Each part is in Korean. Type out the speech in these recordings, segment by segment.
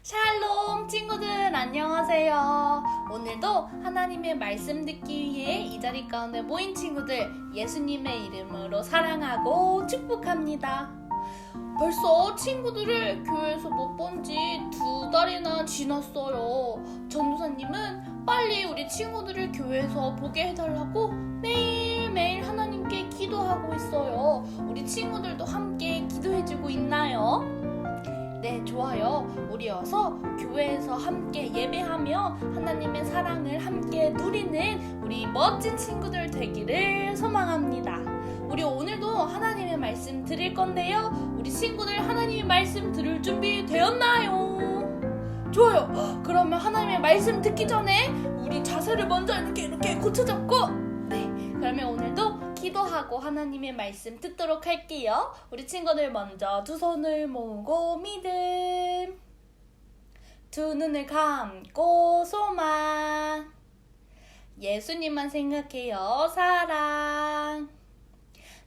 샬롬 친구들 안녕하세요. 오늘도 하나님의 말씀 듣기 위해 이 자리 가운데 모인 친구들 예수님의 이름으로 사랑하고 축복합니다. 벌써 친구들을 교회에서 못 본 지 2달이나 지났어요. 전도사님은 빨리 우리 친구들을 교회에서 보게 해달라고 매일매일 하나님께 기도하고 있어요. 우리 친구들도 함께 기도해주고 있나요? 네, 좋아요. 우리 어서 교회에서 함께 예배하며 하나님의 사랑을 함께 누리는 우리 멋진 친구들 되기를 소망합니다. 우리 오늘도 하나님의 말씀 드릴 건데요. 우리 친구들 하나님의 말씀 들을 준비 되었나요? 좋아요. 그러면 하나님의 말씀 듣기 전에 우리 자세를 먼저 이렇게 고쳐잡고 그러면 오늘도 기도하고 하나님의 말씀 듣도록 할게요. 우리 친구들 먼저 두 손을 모으고 믿음, 두 눈을 감고 소망, 예수님만 생각해요.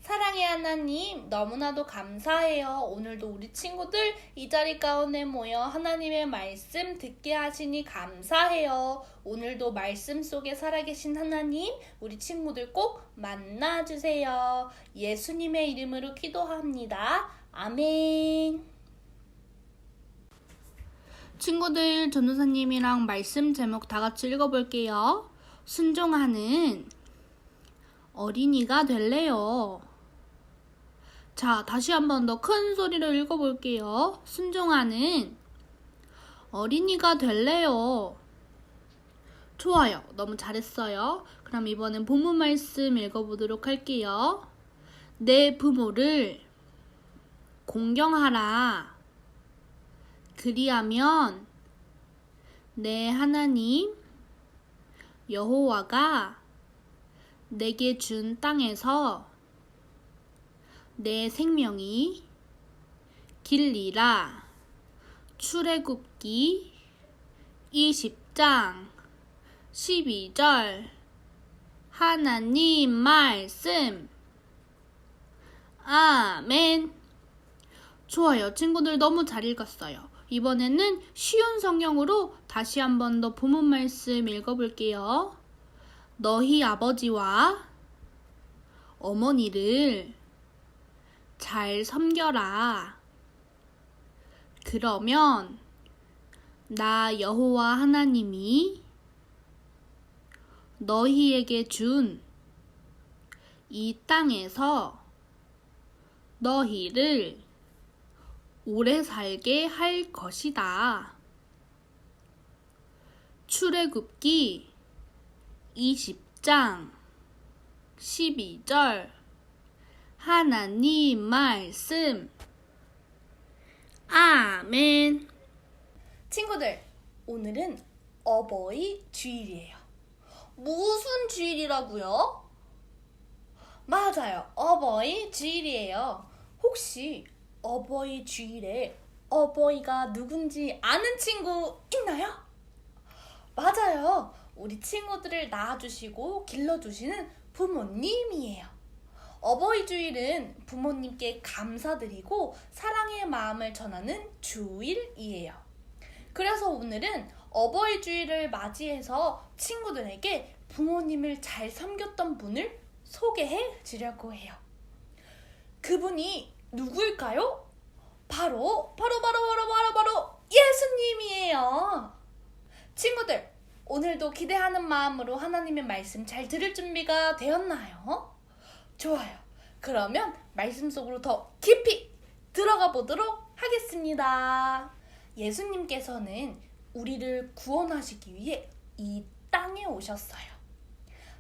사랑의 하나님 너무나도 감사해요. 오늘도 우리 친구들 이 자리 가운데 모여 하나님의 말씀 듣게 하시니 감사해요. 오늘도 말씀 속에 살아계신 하나님 우리 친구들 꼭 만나주세요. 예수님의 이름으로 기도합니다. 아멘. 친구들 전도사님이랑 말씀 제목 다 같이 읽어볼게요. 순종하는 어린이가 될래요. 자, 다시 한 번 더 큰 소리로 읽어볼게요. 순종하는 어린이가 될래요. 좋아요. 너무 잘했어요. 그럼 이번엔 본문 말씀 읽어보도록 할게요. 내 부모를 공경하라. 그리하면 내 하나님 여호와가 내게 준 땅에서 내 생명이 길리라. 출애굽기 20장 12절 하나님 말씀. 아멘. 좋아요. 친구들 너무 잘 읽었어요. 이번에는 쉬운 성경으로 다시 한 번 더 본문 말씀 읽어볼게요. 너희 아버지와 어머니를 잘 섬겨라. 그러면 나 여호와 하나님이 너희에게 준 이 땅에서 너희를 오래 살게 할 것이다. 출애굽기 20장 12절 하나님 말씀. 아멘. 친구들, 오늘은 어버이 주일이에요. 무슨 주일이라고요? 맞아요. 어버이 주일이에요. 혹시 어버이 주일에 어버이가 누군지 아는 친구 있나요? 맞아요. 우리 친구들을 낳아주시고 길러주시는 부모님이에요. 어버이 주일은 부모님께 감사드리고 사랑의 마음을 전하는 주일이에요. 그래서 오늘은 어버이 주일을 맞이해서 친구들에게 부모님을 잘 섬겼던 분을 소개해 주려고 해요. 그분이 누구일까요? 바로 예수님이에요. 친구들, 오늘도 기대하는 마음으로 하나님의 말씀 잘 들을 준비가 되었나요? 좋아요. 그러면 말씀 속으로 더 깊이 들어가 보도록 하겠습니다. 예수님께서는 우리를 구원하시기 위해 이 땅에 오셨어요.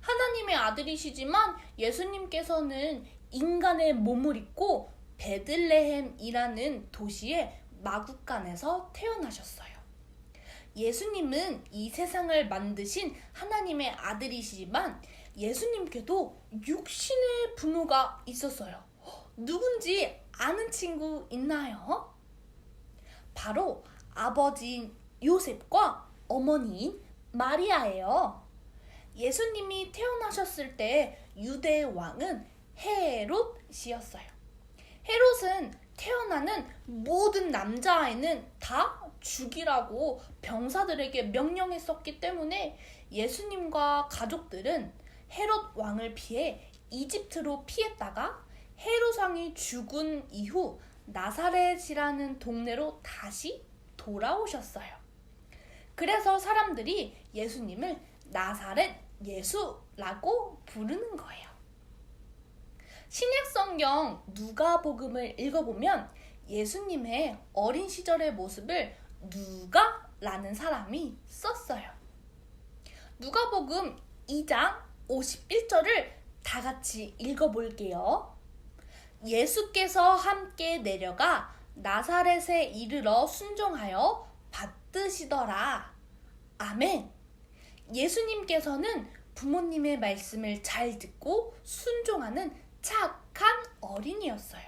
하나님의 아들이시지만 예수님께서는 인간의 몸을 입고 베들레헴이라는 도시의 마구간에서 태어나셨어요. 예수님은 이 세상을 만드신 하나님의 아들이시지만 예수님께도 육신의 부모가 있었어요. 누군지 아는 친구 있나요? 바로 아버지인 요셉과 어머니인 마리아예요. 예수님이 태어나셨을 때 유대의 왕은 헤롯이었어요. 헤롯은 태어나는 모든 남자아이는 다 죽이라고 병사들에게 명령했었기 때문에 예수님과 가족들은 헤롯 왕을 피해 이집트로 피했다가 헤롯 왕이 죽은 이후 나사렛이라는 동네로 다시 돌아오셨어요. 그래서 사람들이 예수님을 나사렛 예수라고 부르는 거예요. 신약성경 누가복음을 읽어보면 예수님의 어린 시절의 모습을 누가라는 사람이 썼어요. 누가복음 2장 51절을 다 같이 읽어볼게요. 예수께서 함께 내려가 나사렛에 이르러 순종하여 받드시더라. 아멘. 예수님께서는 부모님의 말씀을 잘 듣고 순종하는 착한 어린이였어요.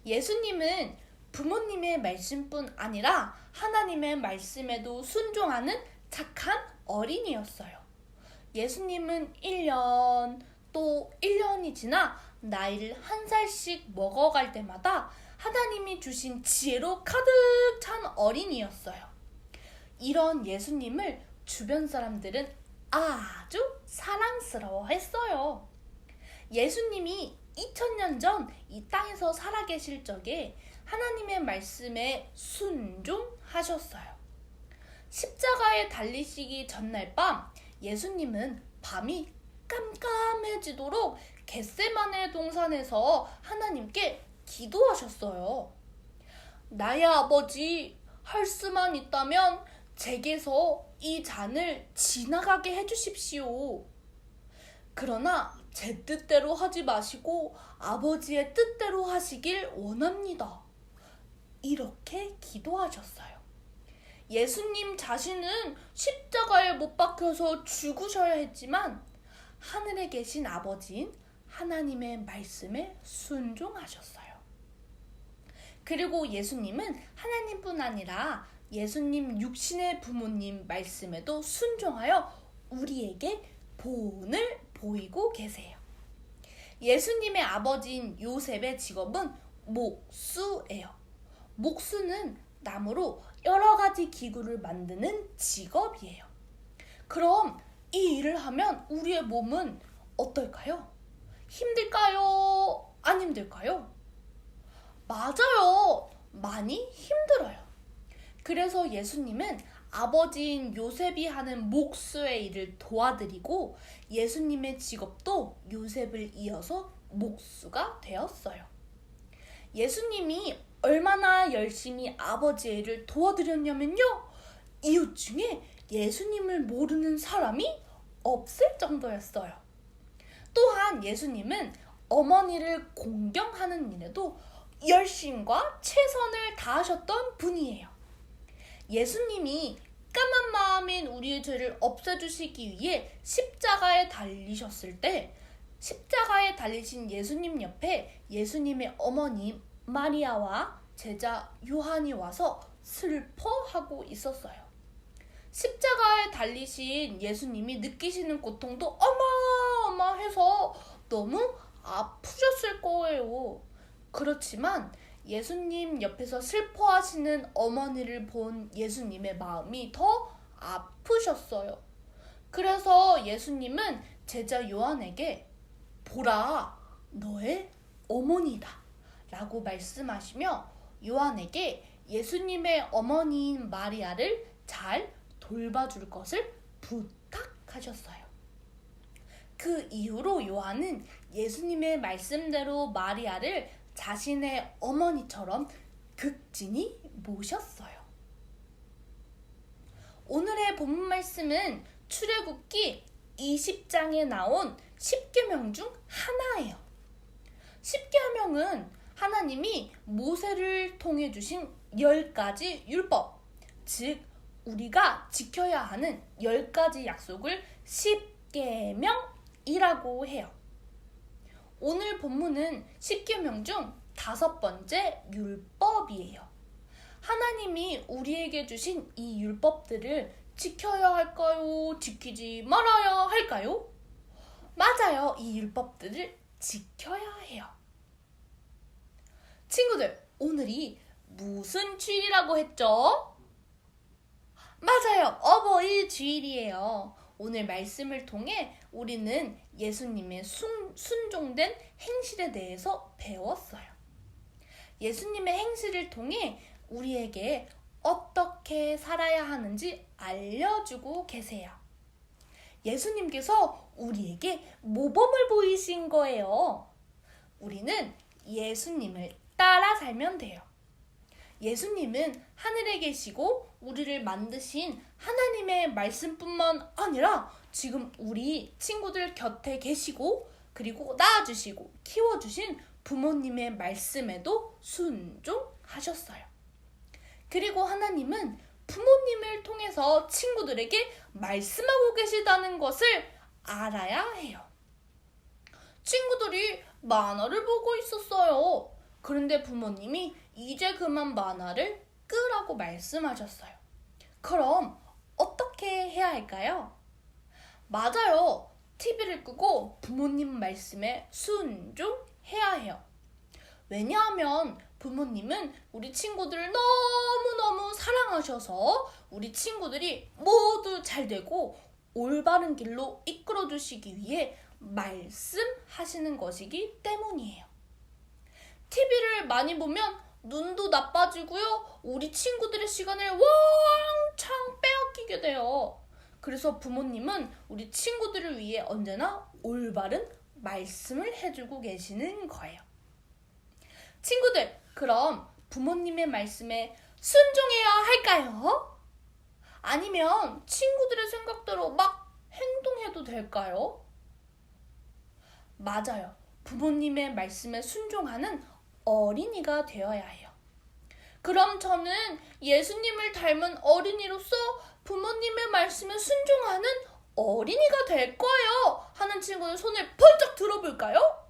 예수님은 부모님의 말씀뿐 아니라 하나님의 말씀에도 순종하는 착한 어린이였어요. 예수님은 1년, 또 1년이 지나 나이를 한 살씩 먹어갈 때마다 하나님이 주신 지혜로 가득 찬 어린이였어요. 이런 예수님을 주변 사람들은 아주 사랑스러워했어요. 예수님이 2000년 전 이 땅에서 살아계실 적에 하나님의 말씀에 순종하셨어요. 십자가에 달리시기 전날 밤 예수님은 밤이 깜깜해지도록 겟세마네 동산에서 하나님께 기도하셨어요. 나의 아버지, 할 수만 있다면 제게서 이 잔을 지나가게 해주십시오. 그러나 제 뜻대로 하지 마시고 아버지의 뜻대로 하시길 원합니다. 이렇게 기도하셨어요. 예수님 자신은 십자가에 못 박혀서 죽으셔야 했지만 하늘에 계신 아버지인 하나님의 말씀에 순종하셨어요. 그리고 예수님은 하나님뿐 아니라 예수님 육신의 부모님 말씀에도 순종하여 우리에게 본을 보이고 계세요. 예수님의 아버지인 요셉의 직업은 목수예요. 목수는 나무로 여러 가지 기구를 만드는 직업이에요. 그럼 이 일을 하면 우리의 몸은 어떨까요? 힘들까요? 안 힘들까요? 맞아요. 많이 힘들어요. 그래서 예수님은 아버지인 요셉이 하는 목수의 일을 도와드리고 예수님의 직업도 요셉을 이어서 목수가 되었어요. 예수님이 얼마나 열심히 아버지의 일을 도와드렸냐면요. 이웃 중에 예수님을 모르는 사람이 없을 정도였어요. 또한 예수님은 어머니를 공경하는 일에도 열심과 최선을 다하셨던 분이에요. 예수님이 까만 마음인 우리의 죄를 없애주시기 위해 십자가에 달리셨을 때 십자가에 달리신 예수님 옆에 예수님의 어머니 마리아와 제자 요한이 와서 슬퍼하고 있었어요. 십자가에 달리신 예수님이 느끼시는 고통도 어마어마해서 너무 아프셨을 거예요. 그렇지만 예수님 옆에서 슬퍼하시는 어머니를 본 예수님의 마음이 더 아프셨어요. 그래서 예수님은 제자 요한에게 보라, 너의 어머니다 라고 말씀하시며 요한에게 예수님의 어머니인 마리아를 잘 돌봐줄 것을 부탁하셨어요. 그 이후로 요한은 예수님의 말씀대로 마리아를 자신의 어머니처럼 극진히 모셨어요. 오늘의 본문 말씀은 출애굽기 20장에 나온 10계명 중 하나예요. 10계명은 하나님이 모세를 통해 주신 10가지 율법, 즉 우리가 지켜야 하는 10가지 약속을 10계명이라고 해요. 오늘 본문은 10계명 중 5번째 율법이에요. 하나님이 우리에게 주신 이 율법들을 지켜야 할까요? 지키지 말아야 할까요? 맞아요. 이 율법들을 지켜야 해요. 친구들, 오늘이 무슨 주일이라고 했죠? 맞아요. 어버이 주일이에요. 오늘 말씀을 통해 우리는 예수님의 순종된 행실에 대해서 배웠어요. 예수님의 행실을 통해 우리에게 어떻게 살아야 하는지 알려주고 계세요. 예수님께서 우리에게 모범을 보이신 거예요. 우리는 예수님을 따라 살면 돼요. 예수님은 하늘에 계시고 우리를 만드신 하나님의 말씀뿐만 아니라 지금 우리 친구들 곁에 계시고 그리고 낳아주시고 키워주신 부모님의 말씀에도 순종하셨어요. 그리고 하나님은 부모님을 통해서 친구들에게 말씀하고 계시다는 것을 알아야 해요. 친구들이 만화를 보고 있었어요. 그런데 부모님이 이제 그만 만화를 끄라고 말씀하셨어요. 그럼 어떻게 해야 할까요? 맞아요. TV를 끄고 부모님 말씀에 순종해야 해요. 왜냐하면 부모님은 우리 친구들을 너무너무 사랑하셔서 우리 친구들이 모두 잘 되고 올바른 길로 이끌어 주시기 위해 말씀하시는 것이기 때문이에요. TV를 많이 보면 눈도 나빠지고요. 우리 친구들의 시간을 왕창 빼앗기게 돼요. 그래서 부모님은 우리 친구들을 위해 언제나 올바른 말씀을 해주고 계시는 거예요. 친구들, 그럼 부모님의 말씀에 순종해야 할까요? 아니면 친구들의 생각대로 막 행동해도 될까요? 맞아요. 부모님의 말씀에 순종하는 어린이가 되어야 해요. 그럼 저는 예수님을 닮은 어린이로서 부모님의 말씀에 순종하는 어린이가 될 거예요 하는 친구들 손을 번쩍 들어볼까요?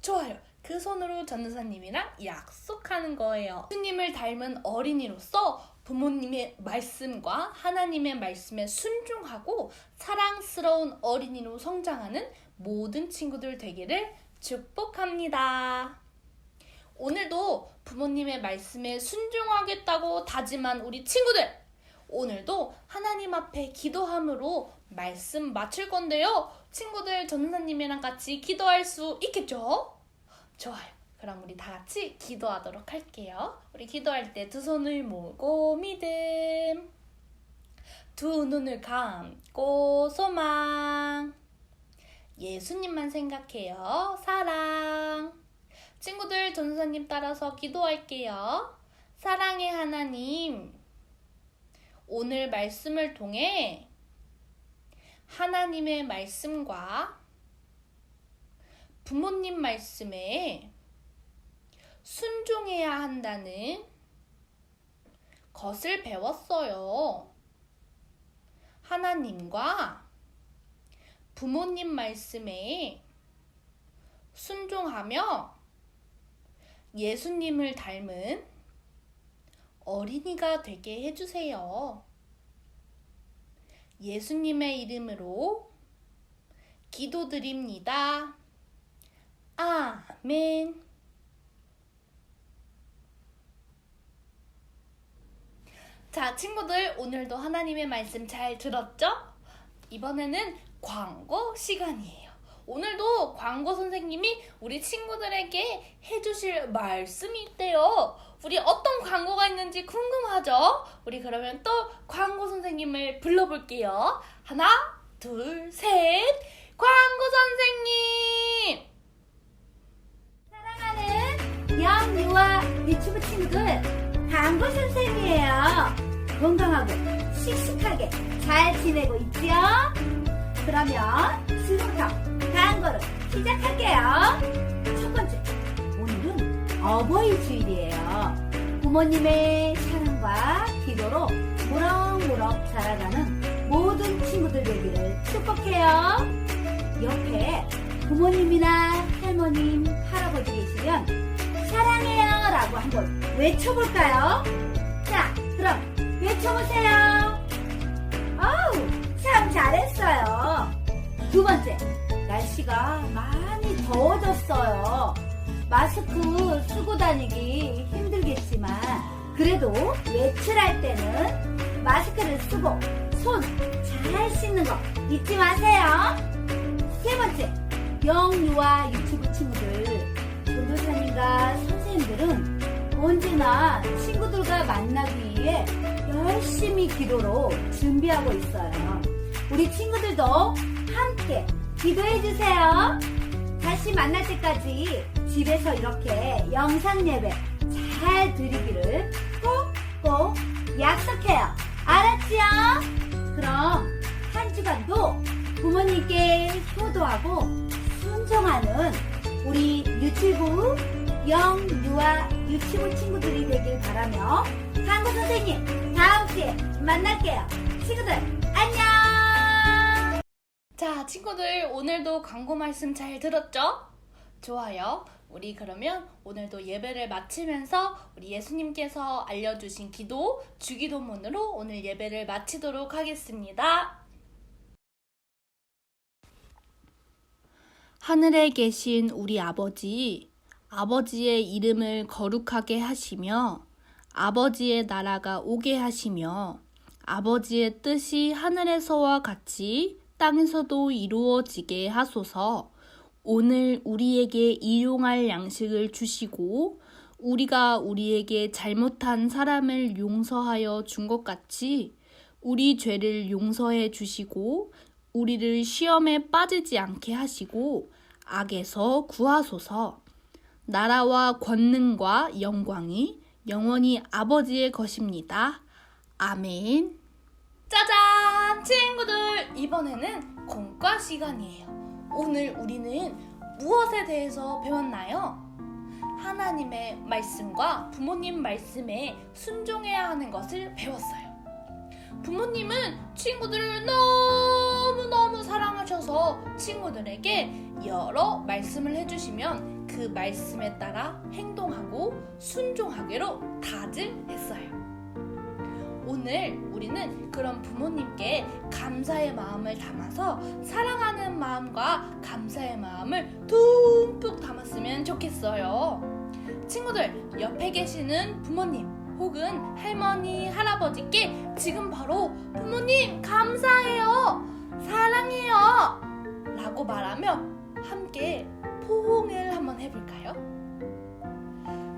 좋아요. 그 손으로 전도사님이랑 약속하는 거예요. 예수님을 닮은 어린이로서 부모님의 말씀과 하나님의 말씀에 순종하고 사랑스러운 어린이로 성장하는 모든 친구들 되기를 축복합니다. 오늘도 부모님의 말씀에 순종하겠다고 다짐한 우리 친구들, 오늘도 하나님 앞에 기도함으로 말씀 마칠 건데요. 친구들 전도사님이랑 같이 기도할 수 있겠죠? 좋아요. 그럼 우리 다 같이 기도하도록 할게요. 우리 기도할 때 두 손을 모으고 믿음, 두 눈을 감고 소망, 예수님만 생각해요. 사랑. 친구들 전도사님 따라서 기도할게요. 사랑의 하나님, 오늘 말씀을 통해 하나님의 말씀과 부모님 말씀에 순종해야 한다는 것을 배웠어요. 하나님과 부모님 말씀에 순종하며 예수님을 닮은 어린이가 되게 해주세요. 예수님의 이름으로 기도드립니다. 아멘. 자, 친구들 오늘도 하나님의 말씀 잘 들었죠? 이번에는 광고 시간이에요. 오늘도 광고 선생님이 우리 친구들에게 해주실 말씀이 있대요. 우리 어떤 광고가 있는지 궁금하죠? 우리 그러면 또 광고 선생님을 불러볼게요. 하나, 둘, 셋. 광고 선생님! 사랑하는 영유아 유튜브 친구들, 광고 선생이에요. 건강하고 씩씩하게 잘 지내고 있지요? 그러면 지금부터 광고를 시작할게요. 첫 번째, 오늘은 어버이 주일이에요. 부모님의 사랑과 기도로 무럭무럭 자라가는 모든 친구들 되기를 축복해요. 옆에 부모님이나 할머님, 할아버지 계시면 사랑해요 라고 한번 외쳐볼까요? 자, 그럼 외쳐보세요. 어우, 참 잘했어요. 두 번째, 날씨가 많이 더워졌어요. 마스크 쓰고 다니기 힘들겠지만 그래도 외출할 때는 마스크를 쓰고 손 잘 씻는 거 잊지 마세요. 세 번째, 영유아 유튜브 친구들, 전도사님과 선생님들은 언제나 친구들과 만나기 위해 열심히 기도로 준비하고 있어요. 우리 친구들도 함께 기도해 주세요. 다시 만날 때까지 집에서 이렇게 영상 예배 잘 드리기를 꼭꼭 약속해요. 알았지요? 그럼 한 주간도 부모님께 효도하고 순종하는 우리 유튜브 영유아 유튜브 친구들이 되길 바라며 한국 선생님 다음 주에 만날게요. 친구들 안녕. 자, 친구들 오늘도 광고 말씀 잘 들었죠? 좋아요. 우리 그러면 오늘도 예배를 마치면서 우리 예수님께서 알려주신 기도, 주기도문으로 오늘 예배를 마치도록 하겠습니다. 하늘에 계신 우리 아버지, 아버지의 이름을 거룩하게 하시며 아버지의 나라가 오게 하시며 아버지의 뜻이 하늘에서와 같이 땅에서도 이루어지게 하소서. 오늘 우리에게 일용할 양식을 주시고 우리가 우리에게 잘못한 사람을 용서하여 준 것 같이 우리 죄를 용서해 주시고 우리를 시험에 빠지지 않게 하시고 악에서 구하소서. 나라와 권능과 영광이 영원히 아버지의 것입니다. 아멘. 짜잔! 친구들, 이번에는 공과 시간이에요. 오늘 우리는 무엇에 대해서 배웠나요? 하나님의 말씀과 부모님 말씀에 순종해야 하는 것을 배웠어요. 부모님은 친구들을 너무너무 사랑하셔서 친구들에게 여러 말씀을 해주시면 그 말씀에 따라 행동하고 순종하기로 다짐했어요. 오늘 우리는 그런 부모님께 감사의 마음을 담아서 사랑하는 마음과 감사의 마음을 듬뿍 담았으면 좋겠어요. 친구들, 옆에 계시는 부모님 혹은 할머니, 할아버지께 지금 바로 부모님 감사해요, 사랑해요 라고 말하며 함께 포옹을 한번 해볼까요?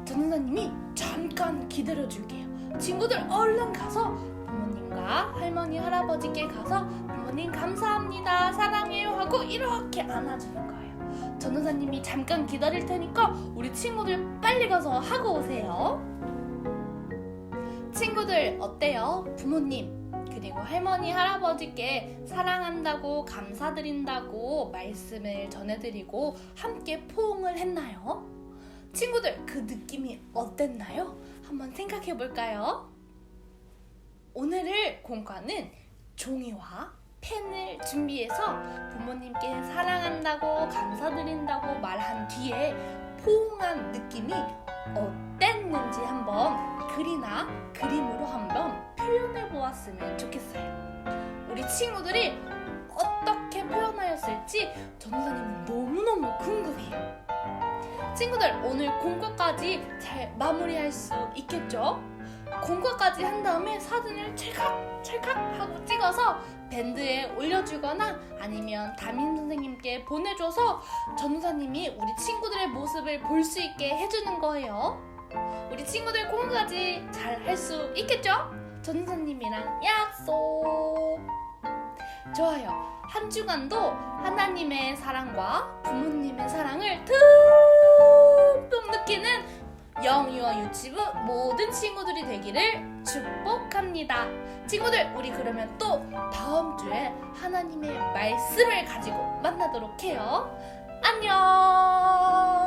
전도사님이 잠깐 기다려줄게요. 친구들 얼른 가서 부모님과 할머니, 할아버지께 가서 부모님 감사합니다, 사랑해요 하고 이렇게 안아주는 거예요. 전도사님이 잠깐 기다릴 테니까 우리 친구들 빨리 가서 하고 오세요. 친구들 어때요? 부모님 그리고 할머니, 할아버지께 사랑한다고 감사드린다고 말씀을 전해드리고 함께 포옹을 했나요? 친구들 그 느낌이 어땠나요? 한번 생각해 볼까요? 오늘의 공과는 종이와 펜을 준비해서 부모님께 사랑한다고 감사드린다고 말한 뒤에 포옹한 느낌이 어땠는지 한번 글이나 그림으로 한번 표현해 보았으면 좋겠어요. 우리 친구들이 어떻게 표현하였을지 전도사님은 너무너무 궁금해요. 친구들 오늘 공과까지 잘 마무리할 수 있겠죠? 공과까지 한 다음에 사진을 찰칵 하고 찍어서 밴드에 올려주거나 아니면 담임 선생님께 보내줘서 전도사님이 우리 친구들의 모습을 볼 수 있게 해주는 거예요. 우리 친구들 공과까지 잘 할 수 있겠죠? 전도사님이랑 약속. 좋아요. 한 주간도 하나님의 사랑과 부모님의 사랑을 듬뿍 느끼는 영유아 유튜브 모든 친구들이 되기를 축복합니다. 친구들 우리 그러면 또 다음 주에 하나님의 말씀을 가지고 만나도록 해요. 안녕.